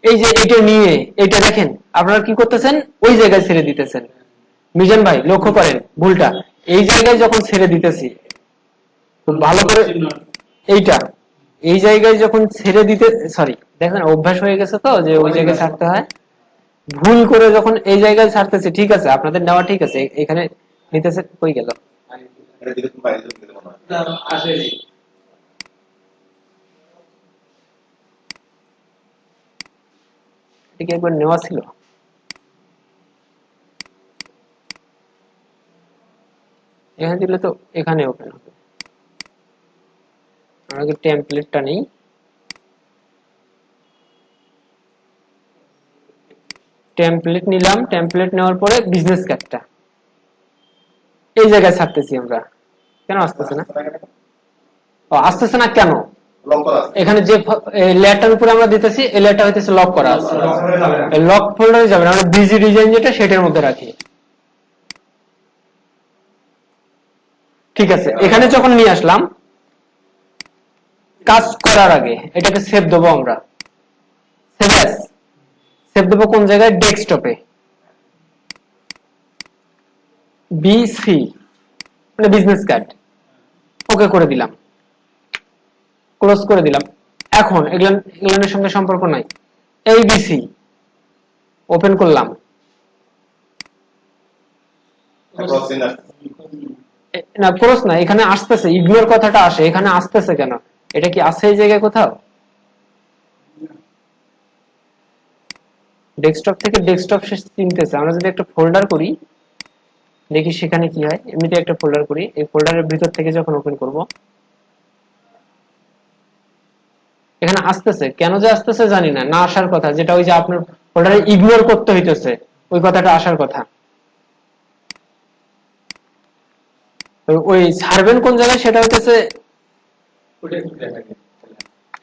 এই যে এটা নিয়ে এটা দেখেন আপনারা কি করতেছেন, ওই জায়গায় ছেড়ে দিতেছেন। মিজান ভাই লক্ষ্য করেন ভুলটা, এই জায়গায় যখন ছেড়ে দিতেছি খুব ভালো করে, এইটা এই জায়গায় যখন ছেড়ে দিতে, সরি দেখেন অভ্যাস হয়ে গেছে তো যে ওই জায়গায় ছাড়তে হয়, ভুল করে যখন এই জায়গায় ছাড়তেছে, ঠিক আছে আপনাদের নেওয়া ঠিক আছে, এখানে নিতেছে, কই গেল এটাকে একবার নেওয়া ছিল, এখানে দিলে তো এখানে ওপেন হবে। আমাকে টেমপ্লেটটা নেই, টেমপ্লেট নিলাম, টেমপ্লেট নেওয়ার পরে বিজনেস কার্ডটা এই জায়গায় ছাড়তেছি আমরা, কেন আসতেছে না? ও আসতেছে না কেন? এখানে যে লেয়ারটার উপরে আমরা দিতেছি এই লেয়ারটা হইতেছে লক করা আছে, লক ফোল্ডারে যাবেন, আমরা বিজি ডিজাইন যেটা সেটার মধ্যে রাখি। ঠিক আছে, এখানে যখন নিয়ে আসলাম, কাজ করার আগে এটাকে সেভ দেবো আমরা, সেভ অ্যাজ, সেভ দেবো কোন জায়গায়, ডেস্কটপে, বিসি মানে বিজনেস কার্ড, ওকে করে দিলাম, ক্লোজ করে দিলাম। এখন এগুলোর সঙ্গে সম্পর্ক নাই, এইবিসি ওপেন করলাম, না ক্লোজ না, এখানে আসতেছে, ইগনোর কথাটা আসে, এখানে আসতেছে কেন? এটা কি আছে এই জায়গায় কোথাও? ডেস্কটপ থেকে ডেস্কটপ শেষ চিনতেছে, আমরা যদি একটা ফোল্ডার করি দেখি সেখানে কি হয়। এমনিতে একটা ফোল্ডার করি, এই ফোল্ডারের ভিতর থেকে যখন ওপেন করব এখানে আসতেছে, কেন যে আসতেছে জানি না, না আসার কথা, যেটা ওই যে আপনার ফোল্ডারে ইগনোর করতে হইতেছে ওই কথাটা আসার কথা। ওই সার্ভেন কোন জায়গায় সেটা হইতেছে,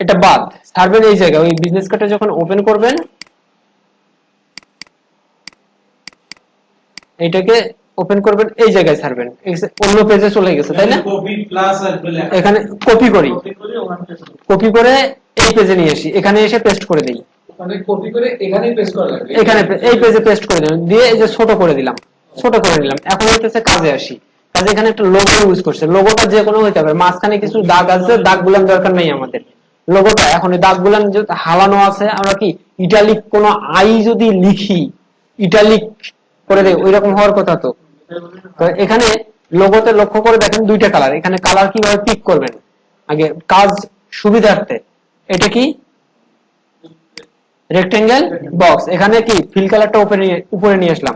এটা বাদ, সার্ভেন এই জায়গায়, ওই বিজনেস কার্ডটা যখন ওপেন করবেন এইটাকে ওপেন করবেন, এই জায়গায় ছাড়বেন, অন্য পেজে চলে গেছে তাই না, এখানে কপি করি, কপি করে এই পেজে নিয়ে আসি, এখানে এসে পেস্ট করে দিই, কপি করে এখানে পেস্ট করা লাগবে, এখানে এই পেজে পেস্ট করে দিলাম, দিয়ে এই যে ছোট করে দিলাম, ছোট করে নিলাম। এখন হইতেছে কাজে আসি, কাজে এখানে একটা লোগো ইউজ করছে, লোগোটা যে কোনো হইতে পারে, মাঝখানে কিছু দাগ আছে, দাগ গুলান দরকার নেই আমাদের, লোগোটা এখন এই দাগ গুলান হালানো আছে, আমরা কি ইটালিক কোন আই যদি লিখি ইটালিক করে দেয়, ওই রকম হওয়ার কথা তো। তো এখানে লোগোতে লক্ষ্য করে দেখেন দুইটা কালার, এখানে কালার কিভাবে পিক করবেন আগে কাজ সুবিধার্থে, এটা কি রেক্টেঙ্গেল বক্স, এখানে কি ফিল কালারটা উপরে নিয়ে আসলাম,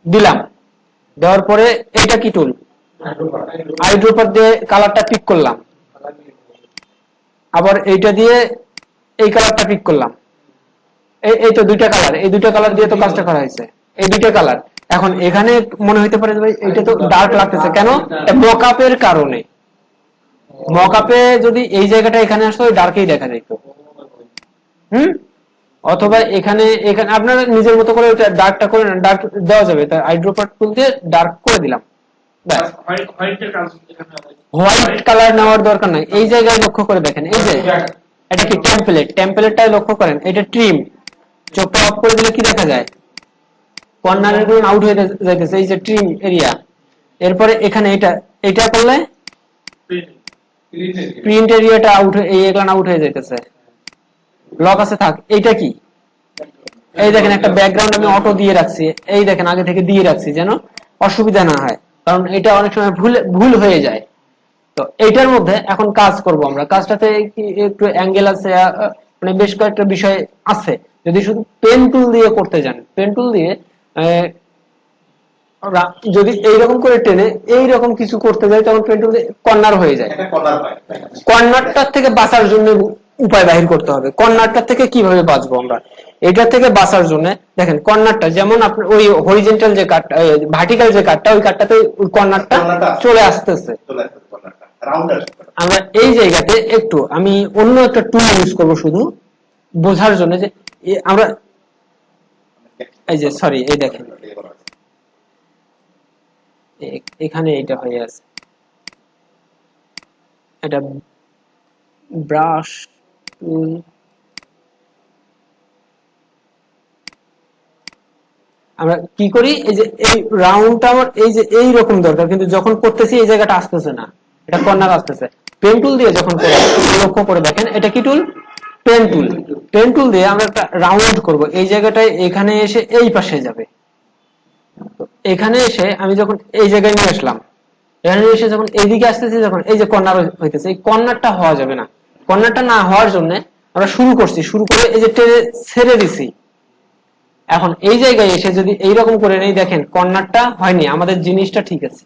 দিলাম, দেওয়ার পরে এটা কি টুল, আইড্রপার দিয়ে কালারটা পিক করলাম, আবার এইটা দিয়ে এই কালারটা পিক করলাম, এই তো দুইটা কালার, এই দুইটা কালার দিয়ে তো কাজটা করা হয়েছে, এই দুইটা কালার। এখন এখানে মনে হইতে পারে ভাই এটা তো ডার্ক লাগতেছে কেন, মকআপের কারণে, মকআপে যদি এই জায়গাটা এখানে আসতো ডার্কেই দেখা যেত, হুম, অথবা এখানে এখানে আপনারা নিজের মতো করে ডার্কটা করে ডার্ক দেওয়া যাবে, তাই আইড্রপার টুল দিয়ে ডার্ক করে দিলাম, হোয়াইট কালার নেওয়ার দরকার নাই, এই জায়গায় লক্ষ্য করে দেখেন, এই যে এটা কি টেমপ্লেট, টেমপ্লেটটাই লক্ষ্য করেন, এটা ট্রিম, চোখটা অফ করে দিলে কি দেখা যায়, কর্নারের গুলো আউট হয়ে যাইতেছে, এই যে ট্রিম এরিয়া। এরপরে এখানে এটা এটা করলে প্রিন্ট এরিয়াটা আউট, এই এগুলা আউট হয়ে যাইতেছে, লক আছে থাক। এইটা কি, এই দেখেন একটা ব্যাকগ্রাউন্ড আমি অটো দিয়ে রাখছি, এই দেখেন আগে থেকে দিয়ে রাখছি যেন অসুবিধা না হয়, কারণ এটা অনেক সময় ভুল ভুল হয়ে যায়। তো এইটার মধ্যে এখন কাজ করব আমরা, কাজটাতে একটু অ্যাঙ্গেল আছে, মানে বেশ কয়েকটা বিষয় আছে। যদি শুধু পেন টুল দিয়ে করতে যান, পেন টুল দিয়ে যদি এইরকম করে টেনে এইরকম কিছু করতে যাই, তখন পেন টুল কর্নার হয়ে যায়, কর্নারটার থেকে বাঁচার জন্য উপায় বাহির করতে হবে, কর্নারটার থেকে কিভাবে বাঁচবো আমরা, এটা থেকে বাঁচার জন্য দেখেন কর্নারটা যেমন আপনার ওই হরিজেন্টাল যে কাটটা, ভার্টিক্যাল যে কাটটা, ওই কাটটাতে ওই কর্নারটা চলে আসতেছে, আমরা এই জায়গাতে একটু আমি অন্য একটা টুল ইউজ করব শুধু বোঝার জন্য, যে আমরা এই যে সরি এই দেখেন এখানে এটা হয়ে আছে, এটা ব্রাশ টুল, আমরা কি করি, এই যে এই রাউন্ডটা আমার এই যে এই রকম দরকার, কিন্তু যখন করতেছি এই জায়গাটা আসতেছে না, এটা কর্নার আসতেছে। পেন টুল দিয়ে যখন লক্ষ্য করে দেখেন, এটা কি টুল? Pen tool. পেন টুল দিয়ে আমরা একটা রাউন্ড করব, এই জায়গাটায় এখানে এসে এই পাশে যাবে। এখানে এসে আমি যখন এই জায়গায় নিয়ে আসলাম, এখানে এসে যখন এইদিকে আসতেছি, যখন এই যে কর্নার হইতেছে, এই কর্নারটা হওয়া যাবে না। কর্নারটা না হওয়ার জন্য আমরা শুরু করছি, শুরু করে এই যে টেনে ছেড়ে দিছি। এখন এই জায়গায় এসে যদি এইরকম করে নেই, দেখেন কর্নারটা হয়নি, আমাদের জিনিসটা ঠিক আছে।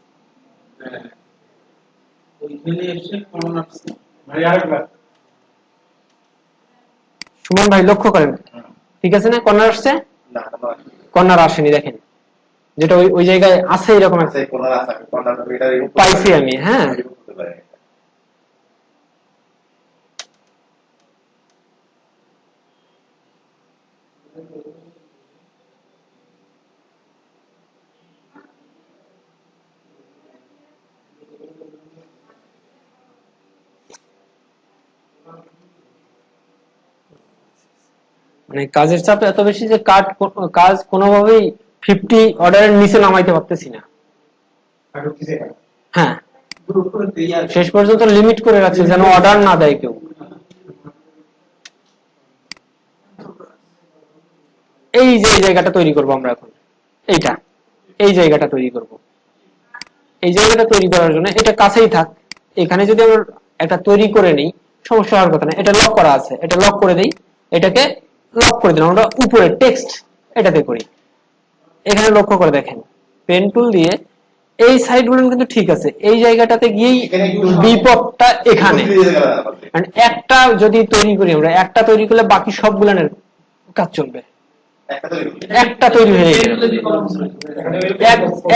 সুমন ভাই লক্ষ্য করেন, ঠিক আছে না? কর্নার আসছে? কর্নার আসেনি, দেখেন যেটা ওই জায়গায় আছে এরকম পাইছি আমি। হ্যাঁ, মানে কাজের চাপ এত বেশি যে কাজ কোনোভাবেই 50 অর্ডারের নিচে নামাইতে পারতেছি না। হ্যাঁ, শেষ পর্যন্ত লিমিট করে রাখছে যেন অর্ডার না দেয় কেউ। এই যে এই জায়গাটা তৈরি করব আমরা এখন, এইটা এই জায়গাটা তৈরি করব। এই জায়গাটা তৈরি করার জন্য এটা কাছেই থাক, এখানে যদি আমরা একটা তৈরি করে নিই সমস্যা হওয়ার কথা না। এটা লক করা আছে, এটা লক করে দেই, এটাকে লক করে দিলাম। আমরা উপরে টেক্সট এটাতে করি। এখানে লক্ষ্য করে দেখেন, পেন টুল দিয়ে এই সাইড গুলো কিন্তু ঠিক আছে, এই জায়গাটাতে গিয়েই বিপদটা এখানে। একটা যদি তৈরি করি আমরা, একটা তৈরি করলে বাকি সবগুলোর কাজ চলবে। একটা তৈরি হয়ে গেল,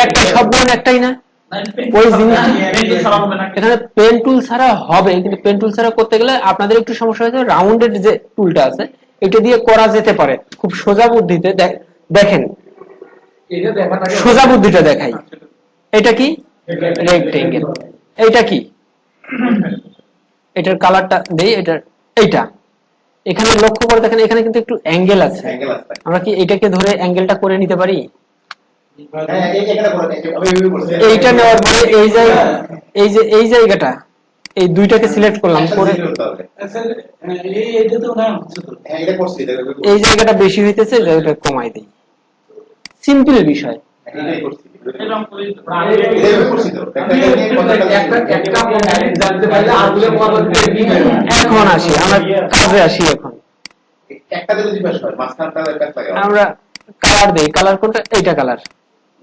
একটা সবগুলো একটাই না, ওই জিনিস এখানে পেন টুল ছাড়া হবে, কিন্তু পেন টুল ছাড়া করতে গেলে আপনাদের একটু সমস্যা হয়েছে। রাউন্ডেড যে টুলটা আছে এটা দিয়ে করা যেতে পারে খুব সোজা বুদ্ধিতে। দেখেন সোজা বুদ্ধিটা দেখাই, এটা কি রেক্টেঙ্গেল, এইটা কি, এটার কালারটা দেই, এইটা এখানে লক্ষ্য করে দেখেন, এখানে কিন্তু একটু অ্যাঙ্গেল আছে। আমরা কি এটাকে ধরে অ্যাঙ্গেলটা করে নিতে পারি? এইটা নেওয়ার পরে এই জায়গাটা, এই দুইটাকে সিলেক্ট করলাম করে এই জায়গাটা বেশি হইতেছে, এটা কমাই দেই। সিম্পল বিষয়। এখন আসি আমরা কাজে আসি। এখন আমরা কালার দেই। কালার কোনটা? এইটা কালার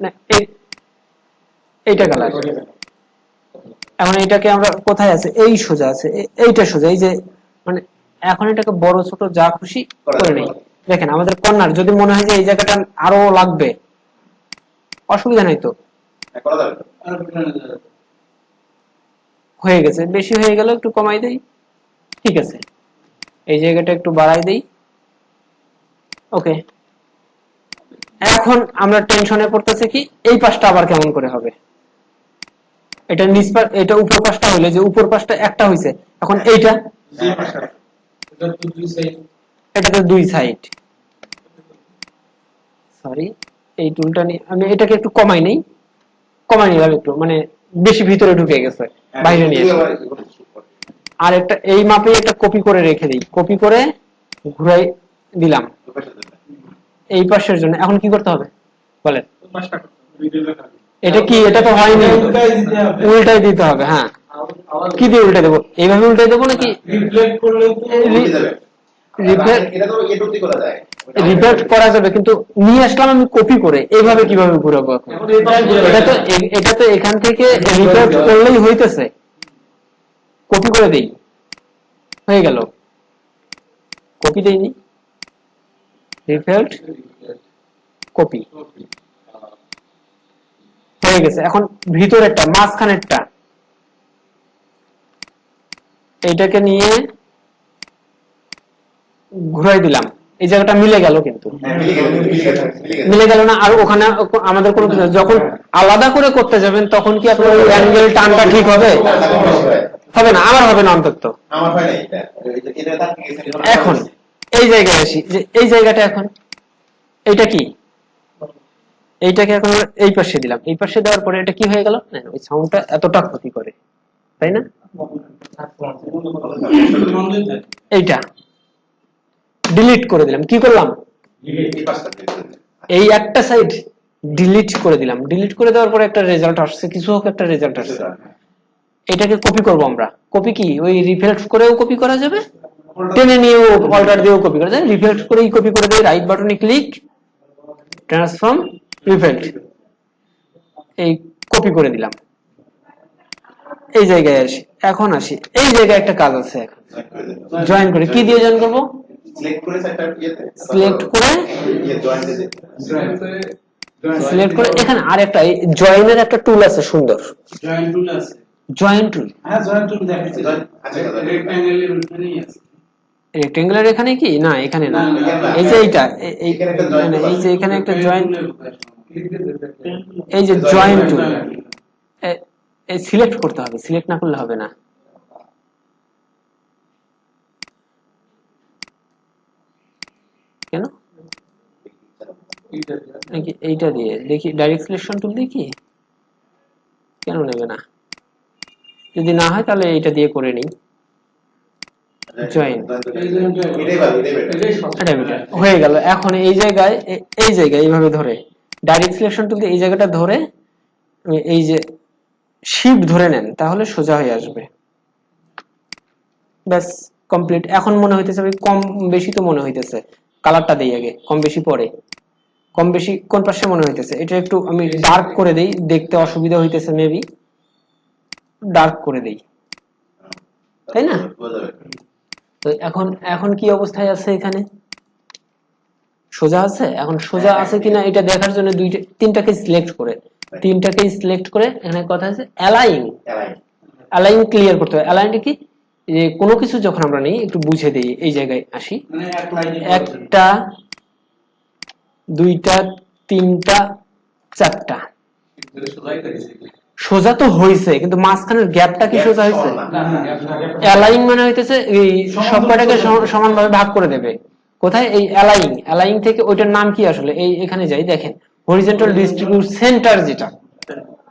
না, এইটা কালার। এখন এটাকে আমরা কোথায় আছে? এই সোজা আছে, এইটা সোজা, এই যে মানে এখন এটাকে বড় ছোট যা খুশি করে নেই। দেখেন আমাদের কর্নার যদি মনে হয় যে এই জায়গাটা আরো লাগবে, অসুবিধা নাই তো, হয়ে গেছে। বেশি হয়ে গেল একটু কমাই দেই, ঠিক আছে। এই জায়গাটা একটু বাড়াই দেই, ওকে। এখন আমরা টেনশনে পড়তেছি কি এই পাশটা আবার কেমন করে হবে। এটা নিচ পাশ, এটা উপর পাশটা হইলে যে উপর পাশটা একটা হইছে, এখন এইটা এটাতে দুই সাইড। সরি, এই টুলটা নিয়ে আমি এটাকে একটু কমাই নেই, কমাই নিলাম একটু, মানে বেশি ভিতরে ঢুকে গেছে, বাইরে নিয়ে। আর একটা এই মাপে একটা কপি করে রেখে দিই, কপি করে ঘুরাই দিলাম এই পাশের জন্য। এখন কি করতে হবে বলেন? এটা কি, এটা তো হয়নি, উল্টাই দিতে হবে। হ্যাঁ, কি দিয়ে উল্টাই দেবো? এইভাবে উল্টাই দেবো নাকি? রিফ্লেক্ট করা যাবে, কিন্তু নিয়ে আসলাম আমি কপি করে, এইভাবে কিভাবে ঘুরাবো? এটা তো এখান থেকে রিফ্লেক্ট করলেই হইতেছে, কপি করে দেই, হয়ে গেল। কপি দেইনি, রিফ্লেক্ট কপি হয়ে গেছে। এখন ভিতরেরটা, মাঝখানেরটা, এইটাকে নিয়ে ঘুরাই দিলাম, এই জায়গাটা মিলে গেল, কিন্তু মিলে গেল না। আর ওখানে আমাদের কোনো কিছু, যখন আলাদা করে করতে যাবেন তখন কি আপনার ওই অ্যাঙ্গেল টানটা ঠিক হবে? হবে না, আমার হবে না অন্তত। এখন এই জায়গায় আসি, যে এই জায়গাটা এখন এইটা কি এইটাকে এখন আমরা এই পাশে দিলাম, এই পাশে দেওয়ার পরে এটা কি হয়ে গেল, না ওই সাউন্ডটা এতটা ক্ষতি করে, তাই না? এইটা ডিলিট করে দিলাম, কি করলাম, এই একটা সাইড ডিলিট করে দিলাম। ডিলিট করে দেওয়ার পরে একটা রেজাল্ট আসছে, কিছু হোক একটা রেজাল্ট আসছে। এটাকে কপি করব আমরা। কপি কি, ওই রিফ্লেক্ট করেও কপি করা যাবে, টেনে নিয়েও অল্টার দিয়েও কপি করা যাবে। রিফ্লেক্ট করেই কপি করে দেই, রাইট বাটনে ক্লিক, ট্রান্সফর্ম রিফ্লেক্ট, এই কপি করে দিলাম। এই জায়গায় আসি, এখন আসি এই জায়গায় একটা কাজ আছে, এখন জয়েন করে, কি দিয়ে জয়েন করব, সিলেক্ট করে সিলেক্ট করে এখানে আরেকটা জয়েনের একটা টুল আছে, সুন্দর জয়েন টুল আছে, জয়েন টুল, হ্যাঁ জয়েন টুল দেখাচ্ছি, রেক্ট্যাঙ্গেলের ওখানেই আছে। রেক্ট্যাঙ্গেলের এখানে কি, না এখানে না, এই যে এইটা, এই যে এখানে একটা জয়েন, এই যে জয়েন টুল, এই সিলেক্ট করতে হবে, সিলেক্ট না করলে হবে না। কেন নাকি এইটা দিয়ে দেখি, ডাইরেক্ট সিলেকশন টুল দিয়ে কি, কেন নেবে না? যদি না হয় তাহলে এইটা দিয়ে করে নিই, জয়েন, হয়ে গেল। এখন এই জায়গায় এইভাবে ধরে ডাইরেক্ট সিলেকশন টুল দিয়ে এই জায়গাটা ধরে, এই যে শিফট ধরে নেন, তাহলে সোজা হয়ে আসবে। ব্যাস কমপ্লিট। এখন মনে হইতেছে কম বেশি, তো মনে হইতেছে, কালারটা দেই আগে, কম বেশি পরে। কম বেশি কোন পাশে মনে হইতেছে, এটা একটু আমি ডার্ক করে দেই, দেখতে অসুবিধা হইতেছে, মেবি ডার্ক করে দেই, তাই না? তো এখন কি অবস্থায় আছে, এখানে সোজা আছে। এখন সোজা আছে কিনা এটা দেখার জন্য তিনটাকে সিলেক্ট করে, এখানে কথা আছে অ্যালাইন, ক্লিয়ার করতে হবে। অ্যালাইনটা কি, যে কোনো কিছু যখন আমরা নেই একটু বুঝে দেই, এই জায়গায় আসি, একটা, দুইটা, তিনটা, চারটা, সোজা তো হইছে, কিন্তু মাঝখানের গ্যাপটা কি সোজা হইছে? অ্যালাইন মানে হইতেছে এই সবকটাকে সমানভাবে ভাগ করে দেবে। কোথায়, এই অ্যালাইন থেকে ওইটার নাম কি আসলে, এই এখানে যাই, দেখেন হরিজন্টাল ডিস্ট্রিবিউট সেন্টার, যেটা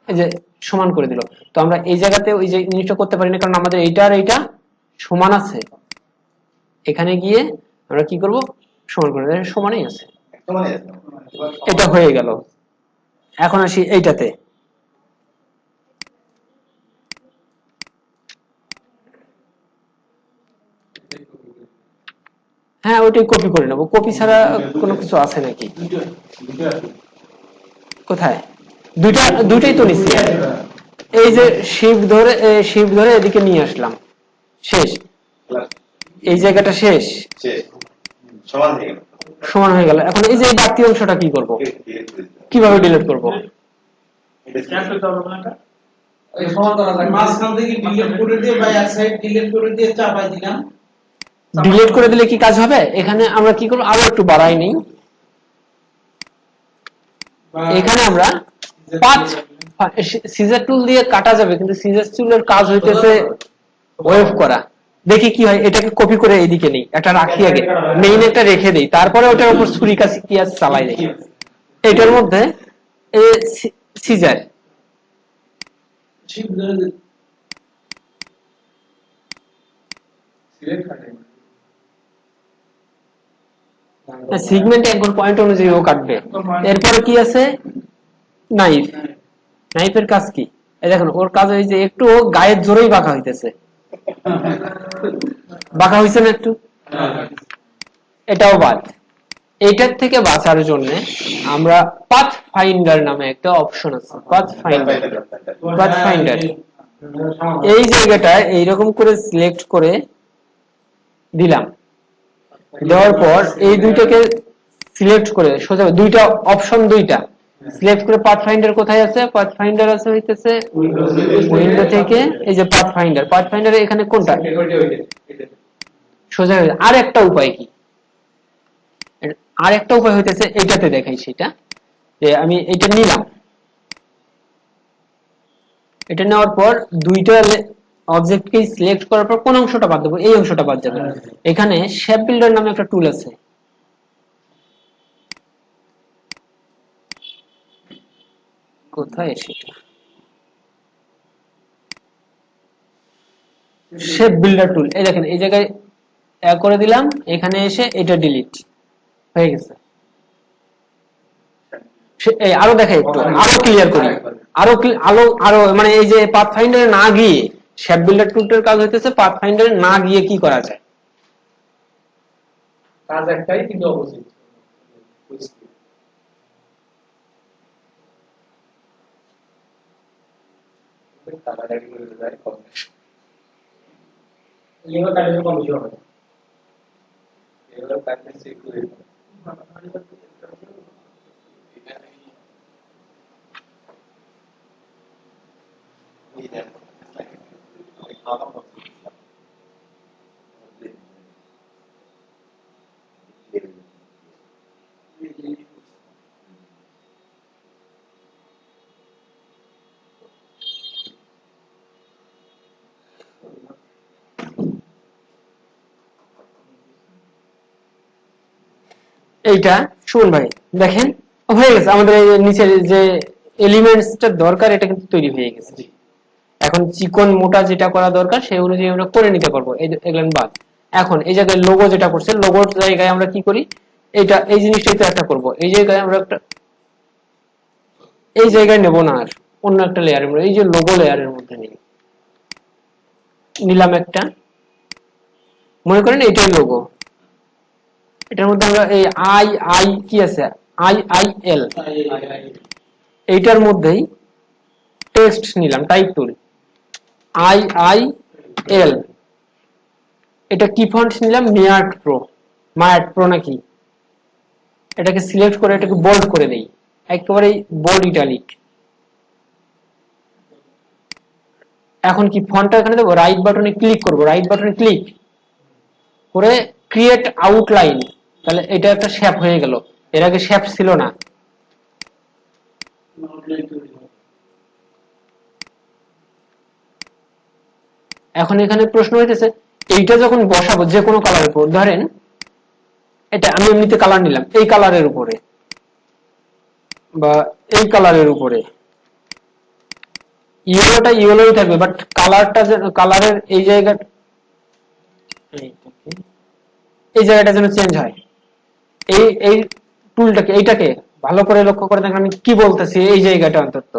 এই যে সমান করে দিল। তো আমরা এই জায়গাতে ওই যে জিনিসটা করতে পারি না, কারণ আমাদের এইটা আর এইটা সমান আছে। এখানে গিয়ে আমরা কি করব, সমান করে দেব, সমানই আছে, এটা হয়ে গেল। এখন আসি এইটাতে, হ্যাঁ ওইটাই কপি করে নেবো। কপি ছাড়া কোনো কিছু আছে নাকি, কোথায়, দুইটাই তো নিচ্ছি। এই যে শিফট ধরে এদিকে নিয়ে আসলাম, শেষ, এই জায়গাটা শেষ, সমান হয়ে গেল। এখন এই যে বাড়তি অংশটা কি করব, কিভাবে ডিলিট করব, ডিলিট করে দিলে কি কাজ হবে? এখানে আমরা কি করব, আরো একটু বাড়াই নেই, এখানে আমরা সিজার টুল দিয়ে কাটা যাবে, কিন্তু সিজার টুলের কাজ হইতেছে ওয়েভ করা। দেখি কি হয়, এটাকে কপি করে এইদিকে নেই, একটা রাখি আগে, মেইন একটা রেখে দেই, তারপরে ওটার উপর ছুরি কাঁচ চালাই দেই। এটার মধ্যে সিজার সিগমেন্ট একবার পয়েন্ট অনুযায়ী ও কাটবে। এরপরে কি আছে, নাইফের কাজ কি, এই দেখুন ওর কাজ এই যে একটু গায়ের জোরেই বাঁকা হইতেছে, বাঁকা হইছে না একটু, এটাও বাদ। এইটার থেকে বাঁচার জন্য আমরা পাথ ফাইন্ডার নামে একটা অপশন আছে, পাথ ফাইন্ডার, এই জায়গাটায় এইরকম করে সিলেক্ট করে দিলাম, দেওয়ার পর এই দুইটাকে সিলেক্ট করে সোজা দুইটা অপশন, দুইটা সিলেক্ট করে পাথ ফাইন্ডার কোথায় আছে, পাথ ফাইন্ডার আছে হইতেছে উইন্ডো থেকে, এই যে পাথ ফাইন্ডার এখানে কোনটা সোজা। আর একটা উপায় কি, আর একটা উপায় হইতেছে এটাতে দেখাই, সেটা যে আমি এটা নিলাম, এটা নেওয়ার পর দুইটা অবজেক্টকে সিলেক্ট করার পর কোন অংশটা বাদ দেবো, এই অংশটা বাদ যাবে। এখানে শেপ বিল্ডার নামে একটা টুল আছে, কোথায় সেটা শেপ বিল্ডার টুল, এই দেখেন এই জায়গায় এক করে দিলাম, এখানে এসে এটা ডিলিট হয়ে গেছে। এই আরো দেখে একটু আরো ক্লিয়ার করি, আরো মানে এই যে পাথফাইন্ডারে না গিয়ে শেপ বিল্ডার টুলটার কাজ হইতেছে পাথফাইন্ডারে না গিয়ে কি করা যায়, কাজ একটাই কিন্তু অপোজিট। এগুলো কাজের কমিশন হবে, এগুলো কাজের চেক করে এইটা শুন ভাই দেখেন হয়ে গেছে আমাদের এই নিচের যে এলিমেন্টসটা দরকার এটা কিন্তু তৈরি হয়ে গেছে। এখন চিকন মোটা যেটা করা দরকার সেই অনুযায়ী আমরা করে নিতে পারবো, এগুলো বাদ। এখন এই জায়গায় লোগো যেটা করছে লোগোর জায়গায় আমরা কি করি, এইটা এই জিনিসটাই তো একটা করবো, এই জায়গায় আমরা একটা এই জায়গায় নেব না, আর অন্য একটা লেয়ারের মধ্যে এই যে লোগো লেয়ারের মধ্যে নিলাম একটা, মনে করেন এইটাই লোগো, এটার মধ্যে আমরা এই আই আই কি আছে আই আই এল এইটার মধ্যেই টেক্সট নিলাম type tool I I L, এটা কি ফন্ট নিলাম মায়ার্ট প্রো নাকি, এটাকে সিলেক্ট করে এটাকে বোল্ড করে দেই একেবারে বোল্ড ইটালিক। এখন কি ফন্টটা এখানে দেবো, রাইট বাটনে ক্লিক করব, রাইট বাটনে ক্লিক করে ক্রিয়েট আউটলাইন, তাহলে এটা একটা শেপ হয়ে গেল, এর আগে শেপ ছিল না। এখন এখানে প্রশ্ন হইতেছে এইটা যখন বসাবো যে কোনো কালারের উপর, ধরেন এটা আমি এমনিতে কালার নিলাম এই কালারের উপরে বা এই কালারের উপরে, ইয়েলোটা ইয়েলোই থাকবে, বাট কালারটা কালারের এই জায়গাটা এই জায়গাটা যেন চেঞ্জ হয়। এই এই টুলটাকে এইটাকে ভালো করে লক্ষ্য করে দেখেন আমি কি বলতেছি, এই জায়গাটা অন্তত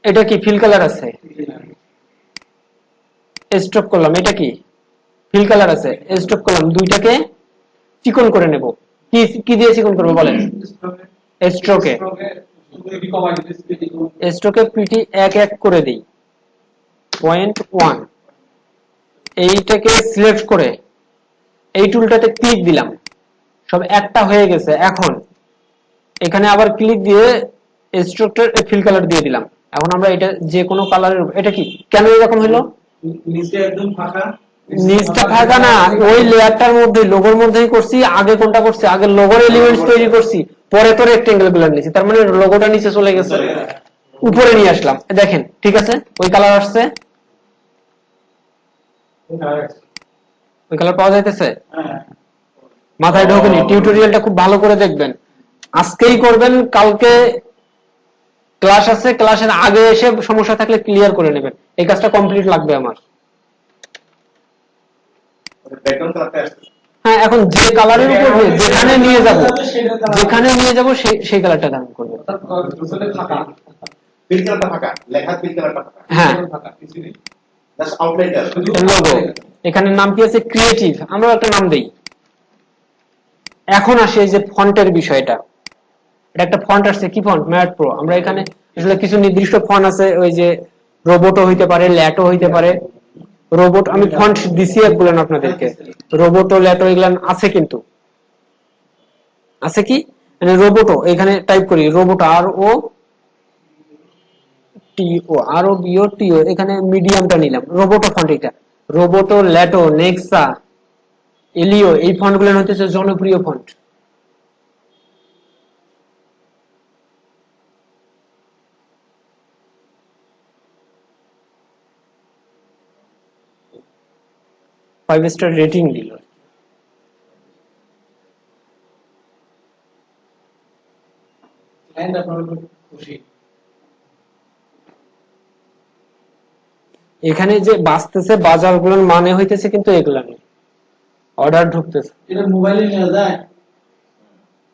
এটা কি ফিল কালার আছে, স্ট্রোক করলাম, এটা কি ফিল কালার আছে, স্ট্রোক করলাম, দুইটাকে চিকন করে নেব, কি কি দিয়ে চিকন করব বলেন, স্ট্রোকে স্ট্রোকে পিটি এক এক করে দেই 0.1, এইটাকে সিলেক্ট করে এই টুলটাতে ক্লিক দিলাম, সব একটা হয়ে গেছে। এখন এখানে আবার ক্লিক দিয়ে স্ট্রোকটার ফিল কালার দিয়ে দিলাম, এখন আমরা এটা যে কোনো কালারের, এটা কি কেন এরকম হলো, নিচে একদম ফাঁকা, নিচটা ফাঁকা না, ওই লেয়ারটার মধ্যে লোগোর মধ্যেই করছি, আগে কোনটা করছি, আগে লোগোর এলিমেন্টস তৈরি করছি, পরে তো রেক্টেঙ্গেল গুলো নিয়েছি, তার মানে লোগোটা নিচে চলে গেছে, উপরে নিয়ে আসলাম, দেখেন ঠিক আছে ওই কালার আসছে, ওই কালার পাওয়া যাইতেছে, মাথায় ঢোকেনি, টিউটোরিয়ালটা খুব ভালো করে দেখবেন, আজকেই করবেন, কালকে ক্লাস আছে, ক্লাসের আগে এসে সমস্যা থাকলে ক্লিয়ার করে নেবেন, এই কাজটা কমপ্লিট লাগবে আমার। হ্যাঁ এখন যে কালারের উপর যেখানে নিয়ে যাব সেই কালারটা ধারণ করবে, হ্যাঁ লোগো, এখানে নাম কি আছে ক্রিয়েটিভ, আমরা একটা নাম দেই। এখন আসে এই যে ফন্টের বিষয়টা, এটা একটা ফন্ট আসছে, কি ফন্ট, ম্যাট প্রো, আমরা এখানে আসলে কিছু নির্দিষ্ট ফন্ট আছে, ওই যে রোবটও হইতে পারে, ল্যাটো হইতে পারে, রোবট আমি ফন্ট দিছি একগুলো আপনাদেরকে, রোবটও ল্যাটো এগুলো আছে, কিন্তু আছে কি মানে রোবটও, এখানে টাইপ করি রোবট আর ও টিও, আর ও বিও টিও, এখানে মিডিয়ামটা নিলাম, রোবটও ফন্ট, এটা রোবটও ল্যাটো নেক্সা এলিও, এই ফন্টগুলো হচ্ছে জনপ্রিয় ফন্ট। ফাইভ স্টার রেটিং দিল। এন্ড আপনার খুশি এখানে যে বাঁচতেছে বাজারগুলোর মানে হইতেছে কিন্তু এগুলা নেই, অর্ডার ঢুকতেছে। এটা মোবাইলে নেওয়া যায়,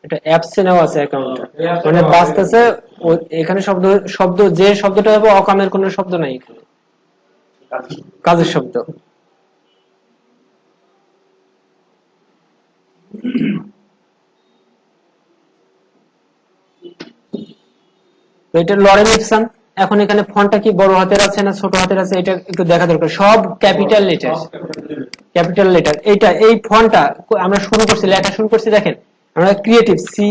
এটা অ্যাপসে নেওয়া আছে অ্যাকাউন্টে, মানে বাঁচতেছে এখানে শব্দ শব্দ যে শব্দটা হবে অকামের কোনো শব্দ নাই এখানে, কাজের শব্দ। তো এটা লরেন ইপসন। এখন এখানে ফন্টটা কি বড় হাতের আছে না ছোট হাতের আছে এটা একটু দেখা দরকার। সব ক্যাপিটাল লেটার, ক্যাপিটাল লেটার। এইটা এই ফন্টটা আমরা শুরু করছি, লেখা শুরু করছি, দেখেন আমরা creative C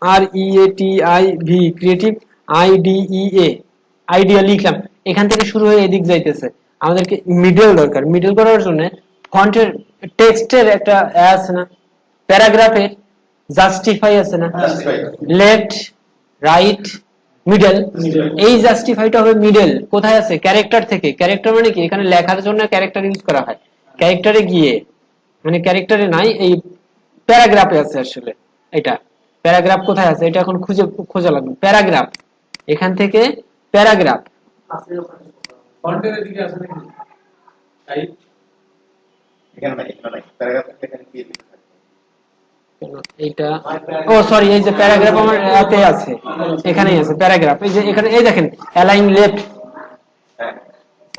R E A T I V, creative I D E A, idea লিখলাম, এখান থেকে শুরু হয়ে এদিক যাইতেছে। আমাদেরকে মিডল দরকার, মিডল করার জন্য ফন্টের টেক্সটের একটা আছে না, প্যারাগ্রাফের জাস্টিফাই আছে না, লেফট রাইট মিডল, এই জাস্টিফাইটা হবে মিডল। কোথায় আছে? ক্যারেক্টার থেকে। ক্যারেক্টার মানে কি? এখানে লেখার জন্য ক্যারেক্টার ইউজ করা হয়, ক্যারেক্টারে গিয়ে, মানে ক্যারেক্টারে নাই, এই প্যারাগ্রাফে আছে আসলে। এটা প্যারাগ্রাফ কোথায় আছে এটা এখন খোঁজা লাগবে। প্যারাগ্রাফ, এখান থেকে প্যারাগ্রাফ, ফন্টের দিকে আছে নাকি টাইপ এখানে নাই, এখানে নাই, প্যারাগ্রাফ এখানে কি লেখা থাকে? এইটা, ও সরি, এই যে প্যারাগ্রাফ আমার এতে আছে, এখানেই আছে প্যারাগ্রাফ। এই যে এখানে এই দেখেন অ্যালাইন লেফট, হ্যাঁ,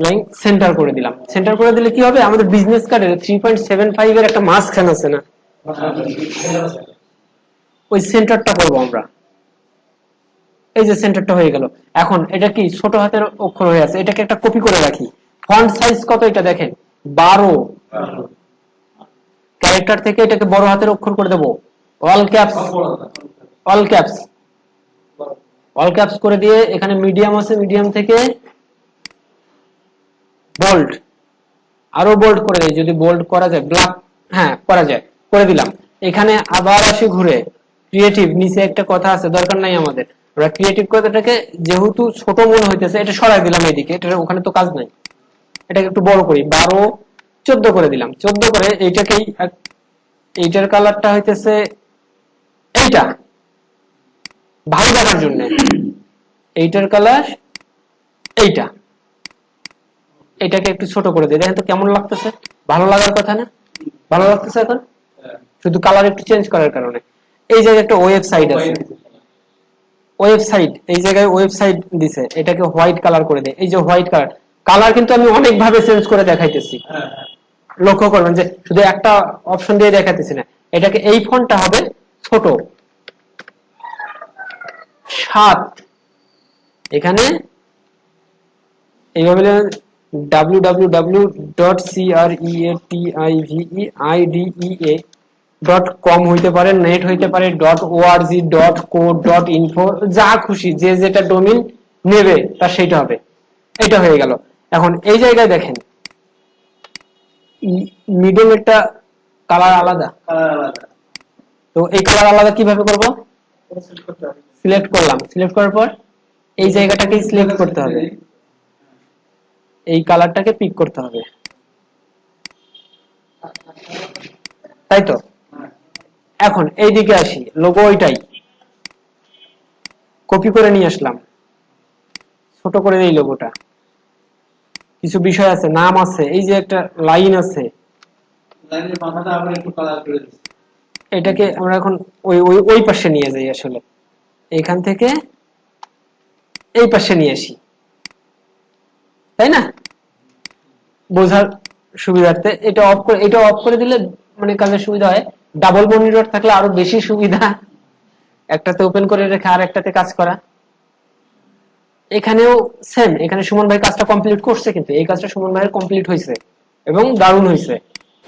লাইন সেন্টার করে দিলাম। সেন্টার করে দিলে কি হবে? আমাদের বিজনেস কার্ডের 3.75 এর একটা মাঝখান আছে না, ওই সেন্টারটা করবো আমরা। এই যে সেন্টারটা হয়ে গেল। এখন এটা কি ছোট হাতের অক্ষর হয়ে আছে, এটাকে একটা কপি করে রাখি। ফন্ট সাইজ কত এটা দেখেন, 12। ক্যারেক্টার থেকে এটাকে বড় হাতের অক্ষর করে দেবো, all caps, all caps, all caps করে দিয়ে এখানে মিডিয়াম আছে, মিডিয়াম থেকে বোল্ড, আরো বোল্ড করে দেই যদি বোল্ড করা যায়, ব্ল্যাক, হ্যাঁ করা যায়, করে দিলাম। এখানে আবার আসি ঘুরে ক্রিয়েটিভ, নিচে একটা কথা আছে, দরকার নাই আমাদের। আমরা ক্রিয়েটিভ কথাটাকে যেহেতু ছোট মনে হইতেছে, এটা সরাই দিলাম এইদিকে, এটা ওখানে তো কাজ নাই, এটাকে একটু বড় করি, 12 14 করে দিলাম। 14 করে এইটাকেই, এইটার কালারটা হইতেছে এইটা, ভালো দেখার জন্য এইটার কালার এইটা, এটাকে একটু ছোট করে দিই, দেখেন তো কেমন লাগতেছে, ভালো লাগার কথা না? ভালো লাগতেছে এখন, শুধু কালার একটু চেঞ্জ করার কারণে। এই জায়গায় একটা ওয়েবসাইট আছে, ওয়েবসাইট, এই জায়গায় ওয়েবসাইট দিছে, এটাকে হোয়াইট কালার করে দেয়। এই যে হোয়াইট কালার, কালার কিন্তু আমি অনেক ভাবে চেঞ্জ করে দেখাইতেছি, লক্ষ্য করবেন যে শুধু একটা অপশন দিয়ে দেখাইতেছি না। এটাকে এই ফন্টটা হবে ছোট 7, এখানে এইভাবে www.creatividea.com হইতে পারে, নেট হইতে পারে, .org, .co, .info, যা খুশি, যে যেটা ডোমেইন নেবে তার সেইটা হবে। এটা হয়ে গেল। এখন এই জায়গায় দেখেন মিডল একটা কালার আলাদা, তো এই কালার আলাদা কিভাবে করব? সিলেক্ট করলাম, সিলেক্ট করার পর এই জায়গাটাকে সিলেক্ট করতে হবে, এই কালারটাকে পিক করতে হবে, তাই তো? এখন এই দিকে আসি, লোগো ওইটাই কপি করে নিয়ে আসলাম, ছোট করে এই লোগোটা, কিছু বিষয় আছে, নাম আছে, এই যে একটা লাইন আছে, লাইনের মাথাটা আমরা একটু কালার করে দিচ্ছি। এটাকে আমরা এখন ওই ওই ওই পাশে নিয়ে যাই, আসলে এখান থেকে এই পাশে নিয়ে আসি, তাই না? বোঝার সুবিধার্থে এটা অফ করে, এটা অফ করে দিলে মানে কাজের সুবিধা হয়। ডাবল মনিটর থাকলে আরো বেশি সুবিধা, একটাতে ওপেন করে রেখে আর একটাতে কাজ করা। এখানেও সেম, এখানে সুমন ভাই কাজটা কমপ্লিট করছে, কিন্তু এই কাজটা সুমন ভাইয়ের কমপ্লিট হয়েছে এবং দারুণ হয়েছে।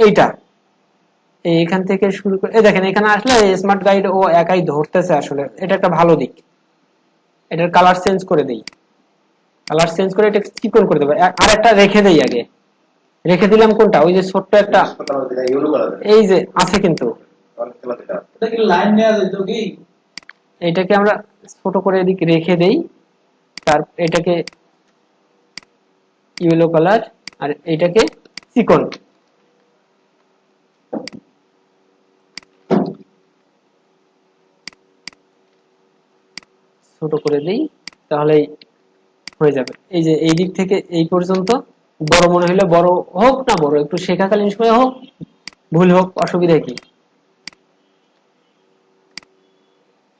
এইটা এইখান থেকে শুরু করে এই দেখেন, এখানে আসলে স্মার্ট গাইড ও একাই ধরতেছে, আসলে এটা একটা ভালো দিক। এটার কালার চেঞ্জ করে দেই, কালার চেঞ্জ করে এটা চিকন করে দেবো, আর একটা রেখে দেই আগে। রেখে দিলাম কোনটা? ওই যে ছোট্ট একটা, ইয়েলো কালার, এই যে আছে কিন্তু, অনেক কালার এটা। এটা কি লাইন নেওয়া যায় তো কি? এটাকে আমরা ছোট করে এদিকে রেখে দেই, তার এটাকে ইয়েলো কালার, আর এটাকে চিকন। ছোট করে দিই, তাহলে হয়ে যাবে। এই যে এই দিক থেকে এই পর্যন্ত বড় মনে হলে বড় হোক, না বড় একটু শেখাকালীন সময় হোক, ভুল হোক, অসুবিধা কি?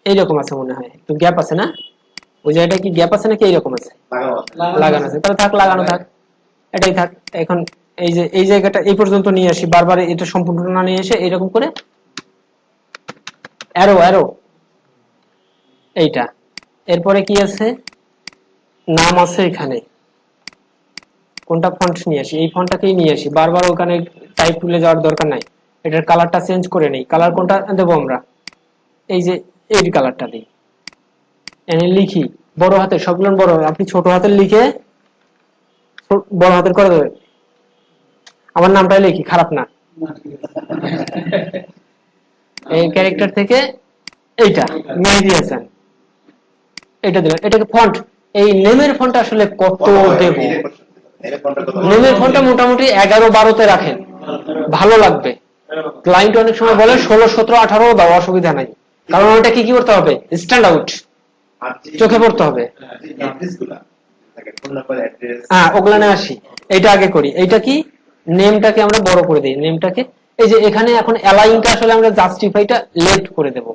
এইরকম আছে মনে হয়, একটু গ্যাপ আছে না? ওই জায়গাটা কি গ্যাপ আছে নাকি এইরকম আছে? লাগানো আছে, তাহলে থাক, লাগানো থাক, এটাই থাক। এখন এই যে এই জায়গাটা এই পর্যন্ত নিয়ে আসি, বারবার এটা সম্পূর্ণ না নিয়ে এসে এইরকম করে অ্যারো অ্যারো এইটা। এরপরে কি আছে? নাম আছে এখানে। কোনটা ফন্ট নিয়ে আসি? এই ফন্টটাকেই নিয়ে আসি, বারবার ওখানে টাইপ তুলে যাওয়ার দরকার নাই। এটার কালারটা চেঞ্জ করে নেই। কালার কোনটা দেবো আমরা? এই যে এই কালারটা দিই, এনে লিখি বড় হাতের, সবগুলো বড়। আপনি ছোট হাতের লিখে বড় হাতের করে দেবেন। আমার নামটাই লিখি, খারাপ না। এই ক্যারেক্টার থেকে এইটা মেহেদী হাসান, এটা দিলাম। এটাকে ফন্ট, এই নেমের ফন্ট আসলে কত দেব? নেমের ফন্টটা মোটামুটি 11-12 রাখেন, ভালো লাগবে। ক্লায়েন্ট অনেক সময় বলে 16, 17, 18 দাও, অসুবিধা নাই। কারণ ওটা কি করতে হবে? স্ট্যান্ড আউট, চোখে পড়তে হবে। হ্যাঁ, ওগুলানে আসি। এইটা আগে করি। এইটা কি? নেমটাকে আমরা বড় করে দিই। নেমটাকে এই যে এখানে এখন অ্যালাইনটা আসলে আমরা জাস্টিফাইটা লেফট করে দেব।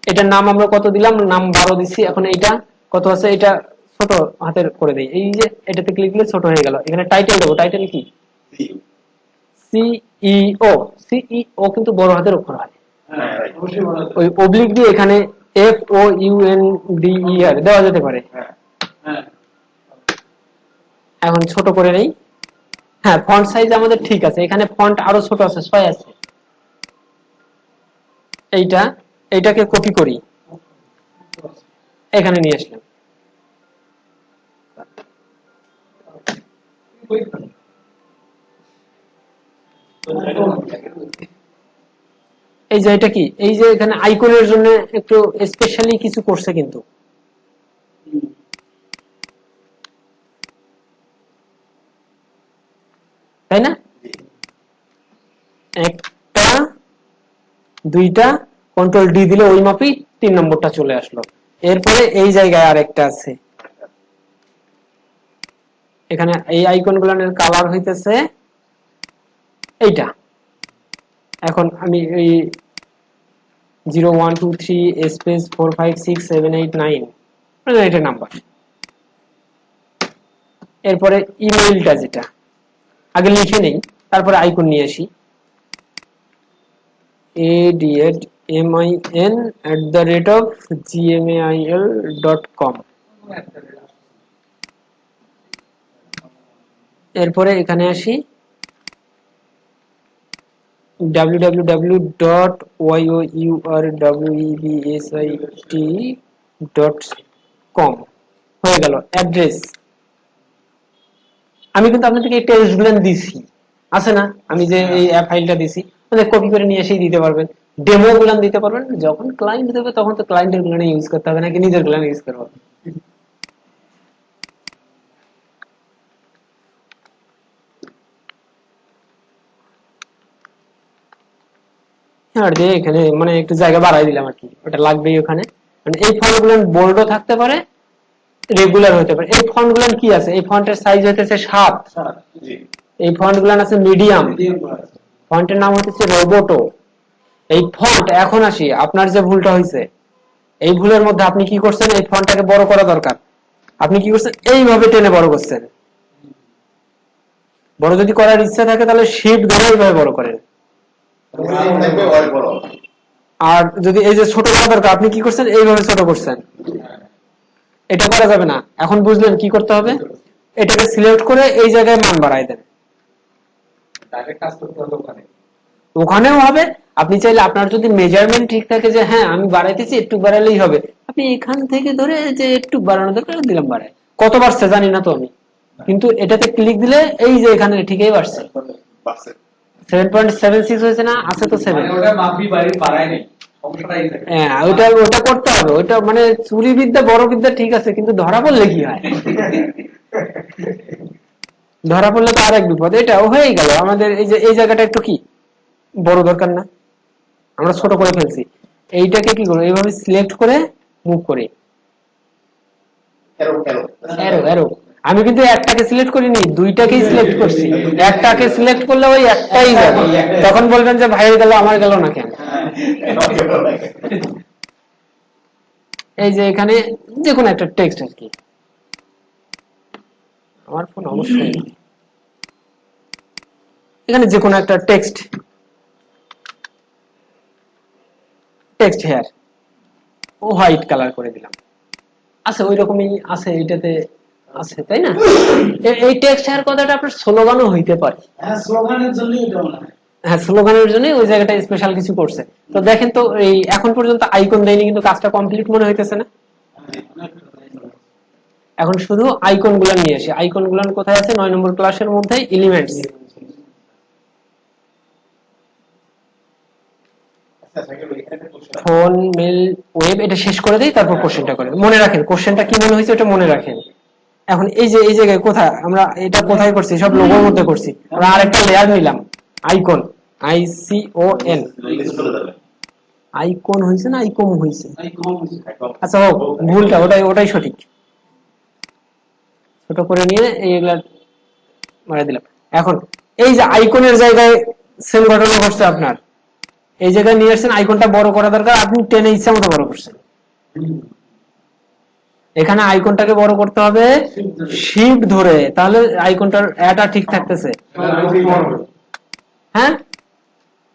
এটার নাম আমরা কত দিলাম? নাম 12 দিচ্ছি। এখন এইটা কত আছে? এটা ছোট হাতের করে দেই। এই যে এটাতে ক্লিক দিলে ছোট হয়ে গেল। এখানে টাইটেল দেবো। টাইটেল কি? সিইও। সিইও কিন্তু বড় হাতের অক্ষর হয়। ওই অবলিক দিয়ে এখানে FOUNDER দেওয়া যেতে পারে। এখন ছোট করে নেই। হ্যাঁ, ফন্ট সাইজ আমাদের ঠিক আছে। এখানে ফন্ট আরো ছোট আছে, 6 আছে। এইটাকে কপি করি, এখানে নিয়ে আসলাম। এই যে এটা কি? এই যে এখানে আইকনের জন্য একটু স্পেশালি কিছু করছে কিন্তু। তাই না? একটা, দুইটা, কন্ট্রোল ডি দিলে ওই মাপি 3 নম্বরটা চলে আসলো। এরপরে এই জায়গায় আরেকটা আছে, এখানে এই আইকন গুলানের কালার হইতেছে এইটা। এখন আমি এই 0 1 2 3 স্পেস 4 5 6 7 8 9 এটা নাম্বার। এরপরে ইমেইলটা যেটা আগে লিখে নেই, তারপরে আইকন নিয়ে আসি। admin@gmail.com। এরপরে এখানে আসি www.yourwebsite.com হয়ে গেল। অ্যাড্রেস আমি কিন্তু আপনাদেরকে এই টেক্সট গুলো দিছি, আছে না? আমি যে এই অ্যাপ ফাইলটা দিছি, মানে কপি করে নিয়ে এসেই দিতে পারবেন, ডেমো গুলো দিতে পারবেন। যখন ক্লায়েন্ট দেবে তখন তো ক্লায়েন্টের গুলো ইউজ করতে হবে নাকি নিজের গুলো ইউজ করবো? আর দিয়ে এখানে মানে একটু জায়গা বাড়াই দিলাম আর কি, ওটা লাগবেই ওখানে। মানে এই ফন্ট গুলো বোল্ডও থাকতে পারে, রেগুলার হতে পারে। এই ফন্ট গুলো কি আছে? এই ফন্টের সাইজ হইতেছে 7। এই ফন্ট গুলো আছে মিডিয়াম। ফন্টের নাম হচ্ছে রোবোটো। এই ফন্ট, এখন আসি আপনার যে ভুলটা হয়েছে, এই ভুলের মধ্যে আপনি কি করছেন? এই ফন্টটাকে বড় করা দরকার। আপনি কি করছেন? এইভাবে টেনে বড় করছেন। বড় যদি করার ইচ্ছা থাকে তাহলে শিফট ধরে এইভাবে বড় করেন। আর যদি এই যে ছোট করা দরকার, আপনি কি করছেন? এইভাবে ছোট করছেন। এটা করা যাবে না। এখন বুঝলেন কি করতে হবে? এটাকে সিলেক্ট করে এই জায়গায় মান বাড়াই দেন। ওখানেও হবে। আপনি চাইলে, আপনার যদি মেজারমেন্ট ঠিক থাকে যে হ্যাঁ আমি বাড়াইতেছি, একটু বাড়ালেই হবে, আপনি এখান থেকে ধরে যে একটু বাড়ানো দরকার দিলাম, বাড়ায়। কত বাড়ছে জানি না তো আমি, কিন্তু এটাতে ক্লিক দিলে এই যে এখানে ঠিকই বাড়ছে। 7.76 হয়েছে না? আছে তো 7। হ্যাঁ, ওটা করতে হবে। ওটা মানে চুরি বিদ্যা, বড় বিদ্যা ঠিক আছে, কিন্তু ধরা পড়লে কি হয়? ধরা পড়লে তো আরেক বিপদ। এটাও হয়ে গেল আমাদের। এই যে এই জায়গাটা একটু কি বড় দরকার না? আমরা ছোট করে ফেলছি। এইটাকে কি করবো? এইভাবে সিলেক্ট করে মুভ করি, অ্যারো অ্যারো অ্যারো অ্যারো। আমি কিন্তু একটাকে সিলেক্ট করিনি, দুইটাকেই সিলেক্ট করছি। একটাকে সিলেক্ট করলে ওই একটাই যাবে, তখন বলবেন যে ভাইয়ের গেল আমার গেল না কেন। এই যে এখানে যে কোনো একটা টেক্সট আর কি, আমার ফোন অবশ্যই এখানে যে কোনো একটা text, text here white colour করে দিলাম। আছে ওই রকমই আছে, এইটাতে আছে তাই না? এই টেক্সট হেয়ার কথাটা আপনার স্লোগানও হইতে পারে। হ্যাঁ, স্লোগানের জন্যই এটা মনে হয়। হ্যাঁ, স্লোগানের জন্য ওই জায়গাটা স্পেশাল কিছু করছে। তো দেখেন তো এই এখন পর্যন্ত আইকন দেয়নি, কিন্তু কাজটা কমপ্লিট মনে হইতেছে না? এখন শুধু আইকন গুলা নিয়ে আসি। আইকন গুলান কোথায় আছে? 9 নম্বর ক্লাসের মধ্যে এলিমেন্টস। ফোন, মেল, ওয়েব, এটা শেষ করে দেই, তারপর কোশ্চেনটা করেন। মনে রাখেন কোশ্চেনটা কি মনে হয়েছে, ওটা মনে রাখেন। এখন এই যে এই জায়গায় কোথায় আমরা এটা কোথায় করছি? সব লোগোর মধ্যে করছি। আমরা আরেকটা লেয়ার নিলাম, আইকন, ICON। আইকন হয়েছে না আইকন হয়েছে? আচ্ছা হোক, ভুলটা ওটাই সঠিক। ছোট করে নিয়ে এইগুলা মারা দিলাম। এখন এই যে আইকনের জায়গায় সেম ঘটনা ঘটছে আপনার, এই জায়গায় নিয়ে আসছেন, আইকনটা বড় করা দরকার, আপনি টেনে ইচ্ছা মতো বড় করছেন। এখানে আইকনটাকে বড় করতে হবে শিফট ধরে, তাহলে আইকনটার এটা ঠিক থাকতেছে। হ্যাঁ,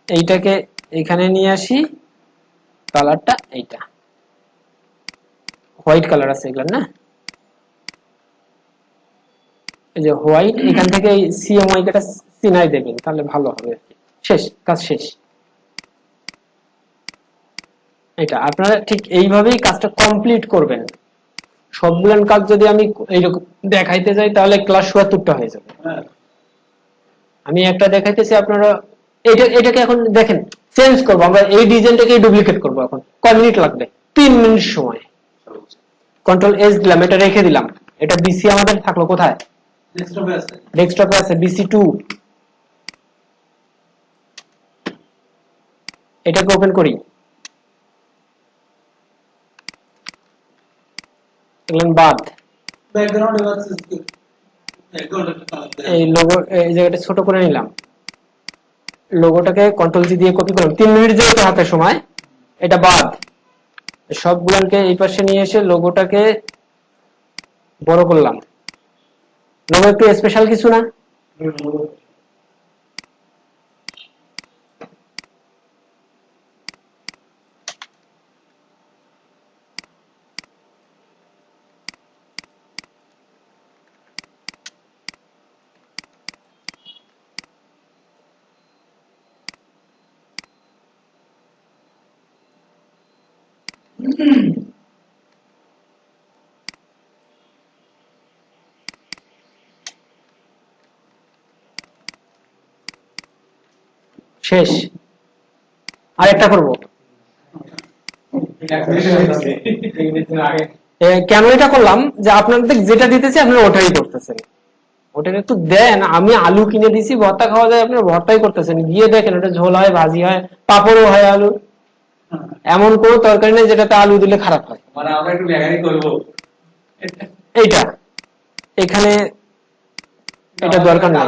এইটাকে এখানে নিয়ে আসি, কালারটা এইটা হোয়াইট কালার আছে এগুলো না, এই যে হোয়াইট, এখান থেকে এই CMY টা চিনাই দেবেন, তাহলে ভালো হবে। শেষ, কাজ শেষ। এটা আপনারা ঠিক এইভাবেই কাজটা কমপ্লিট করবেন। সবগুলান কাজ যদি আমি এইরকম দেখাইতে যাই, তাহলে ক্লাস ৭৪টা হয়ে যাবে। আমি একটা দেখাইতেছি, আপনারা এটাকে এখন দেখেন চেঞ্জ করবো আমরা, এই ডিজাইনটাকে ডুপ্লিকেট করবো। এখন কয় মিনিট লাগবে? 3 মিনিট সময়। Ctrl+S দিলাম, এটা রেখে দিলাম। এটা BC আমাদের থাকলো কোথায়? ডেস্কটপে আছে, BC2। এটাকে ওপেন করি, এগুলো বাদ। এই লোগো এই জায়গাটা ছোট করে নিলাম, লোগোটাকে Ctrl+G দিয়ে কপি করলাম। 3 মিনিট যেহেতু হাতে সময়, এটা বাদ। সবগুলোকে এই পাশে নিয়ে এসে লোগোটাকে বড় করলাম। লোগো একটু স্পেশাল কিছু না? শেষ। আরেকটা করব। কেন এটা করলাম? যে আপনাদের যেটা দিতেছি আপনারা ওটাই করতেছেন, ওটাকে একটু দেন। আমি আলু কিনে দিছি, ভর্তা খাওয়া যায়, আপনারা ভর্তাই করতেছেন। গিয়ে দেখেন ওটা ঝোল হয়, ভাজি হয়, পাপড়ও হয় আলু। এমন কোন তরকারি নেই যেটাতে আলু দিলে খারাপ হয়। মানে আমরা একটু লেখাই করব। এইটা এখানে এটা দরকার নেই।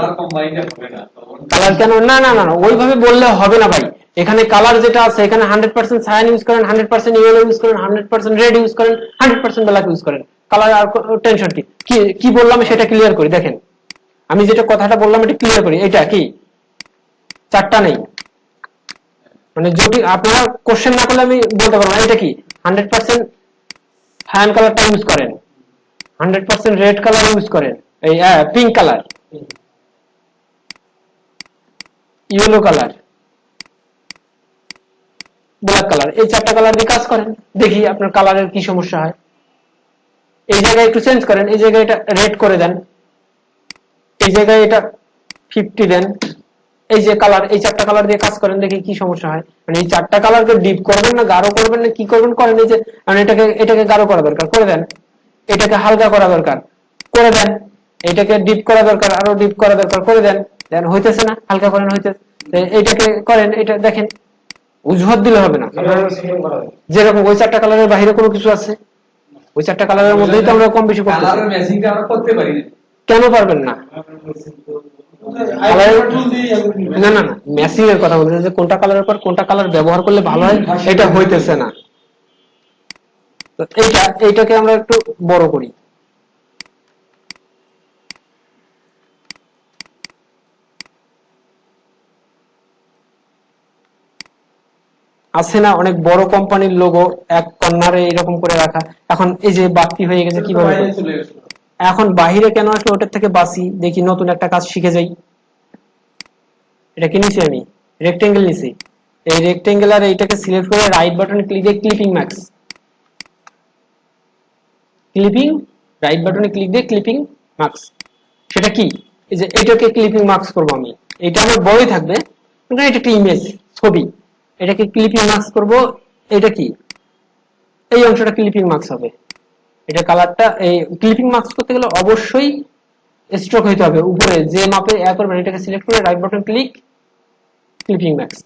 কালার কেন? না না না, ওইভাবে বললে হবে না ভাই। এখানে কালার যেটা আছে, এখানে 100% সায়ান ইউজ করেন, 100% ইয়েলো ইউজ করেন, 100% রেড ইউজ করেন, 100% ব্ল্যাক ইউজ করেন। কালার আর টেনশন কি কি বললাম সেটা ক্লিয়ার করি। দেখেন আমি যেটা কথাটা বললাম এটা ক্লিয়ার করি। এটা কি চারটা নেই, মানে যদি আপনারা কোশ্চেন না করলে আমি বলতে পারবো এটা কি 100% সায়ান কালারটা ইউজ করেন, 100% রেড কালার ইউজ করেন, এই pink colour, yellow colour, black colour, এই চারটা কালার দিয়ে কাজ করেন। দেখি আপনার কালারের কি সমস্যা হয়। এই জায়গায় একটু চেঞ্জ করেন, এই জায়গায় এটা রেড করে দেন, এই জায়গায় এটা 50 দেন। এই যে কালার, এই চারটা কালার দিয়ে কাজ করেন, দেখি কি সমস্যা হয়। মানে এই চারটা কালারকে ডিপ করবেন না গাঢ় করবেন না কি করবেন করেন। এই যে এটাকে গাঢ় করা দরকার, করে দেন। এটাকে হালকা করা দরকার, করে দেন। এটাকে ডিপ করা দরকার, আরো ডিপ করা দরকার, করে দেন। দেন হইতেছে না, হালকা করেন, হইতেছে। এইটাকে করেন, এটা দেখেন অজুহাত দিলে হবে না। আপনারা সিস্টেম করা যায় যেরকম ওই 4টা কালারের বাইরে কোনো কিছু আছে? ওই 4টা কালারের মধ্যেই তো আমরা কম বেশি করতেছি। কালার ম্যাচিংটা আমরা করতে পারি না। কেন পারবেন না? না না না, ম্যাচিং এর কথা বলতেছে যে কোনটা কালারের পর কোনটা কালার ব্যবহার করলে ভালো হয়, এটা হইতেছে না। তো এইটাকে আমরা একটু বড় করি। আছে না অনেক বড় কোম্পানির লোগো এক কর্নারে এরকম করে রাখা। এখন এই যে বাতি হয়ে গেছে কিভাবে? বাইরে চলে গেছে। এখন বাহিরে কেন আসলে ওটার থেকে বাসি, দেখি নতুন একটা কাজ শিখে যাই। এটা কি নিছি আমি? রেক্টেঙ্গেল নিছি। এই রেক্টেঙ্গেল আর এইটাকে সিলেক্ট করে রাইট বাটনে ক্লিক দিয়ে ক্লিপিং ম্যাক্স, ক্লিপিং, রাইট বাটনে ক্লিক দিয়ে ক্লিপিং মার্কস। সেটা কি? এই যে এটাকে ক্লিপিং মার্কস করব আমি। এটা আমার বড়ই থাকবে, কিন্তু এটা একটা ইমেজ, ছবি। এটাকে ক্লিপিং মার্কস করব। এটা কি? এই অংশটা ক্লিপিং মার্কস হবে। এটা কালারটা, এই ক্লিপিং মার্কস করতে গেলে অবশ্যই স্ট্রোক হইতে হবে। উপরে যে মাপে করবেন এটাকে সিলেক্ট করে right button click, clipping marks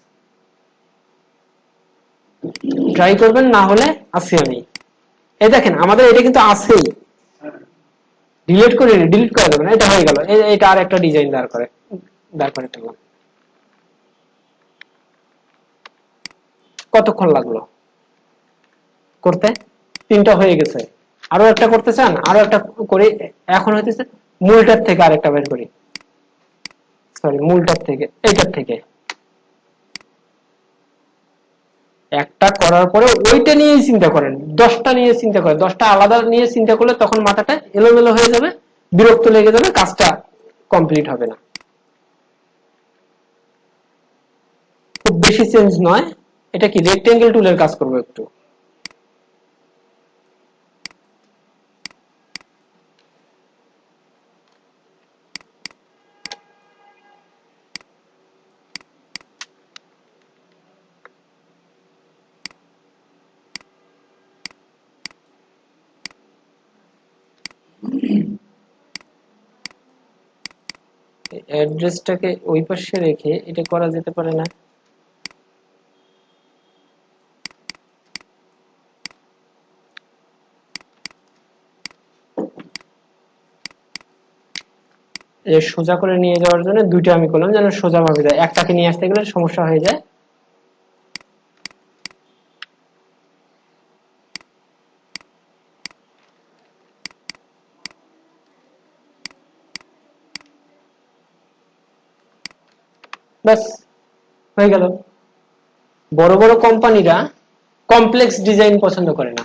try করবেন, না হলে আসি আমি। এই দেখেন আমাদের এটা কিন্তু আছেই, ডিলিট করে ডিলিট করে দেবেন, এটা হয়ে গেল। এটা আর একটা ডিজাইন দাঁড় করে টানলাম। কতক্ষণ লাগলো করতে? 3টা হয়ে গেছে। আরো একটা করতে চান? আরো একটা করি। এখন হইতেছে মূলটার থেকে আরেকটা বের করি, সরি মূলটার থেকে, এইটার থেকে একটা করার পরে ওইটা নিয়ে চিন্তা করেন। 10টা নিয়ে চিন্তা করেন, 10টা আলাদা নিয়ে চিন্তা করলে তখন মাথাটা এলোমেলো হয়ে যাবে, বিরক্ত লেগে যাবে, কাজটা কমপ্লিট হবে না। খুব বেশি চেঞ্জ নয়। এটা কি রেক্টেঙ্গেল টুলের কাজ করবো একটু। অ্যাড্রেসটাকে ওই পাশে রেখে এটা করা যেতে পারে না? সোজা করে নিয়ে যাওয়ার জন্য 2টা আমি করলাম যেন সোজা ভাবে যায়। একটাকে নিয়ে আসতে গেলে সমস্যা হয়ে যায়। ব্যাস হয়ে গেল। বড় বড় কোম্পানিরা কমপ্লেক্স ডিজাইন পছন্দ করে না,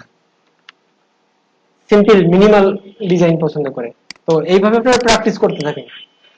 সিম্পল মিনিমাল ডিজাইন পছন্দ করে। তো এইভাবে আপনারা প্র্যাকটিস করতে থাকেন।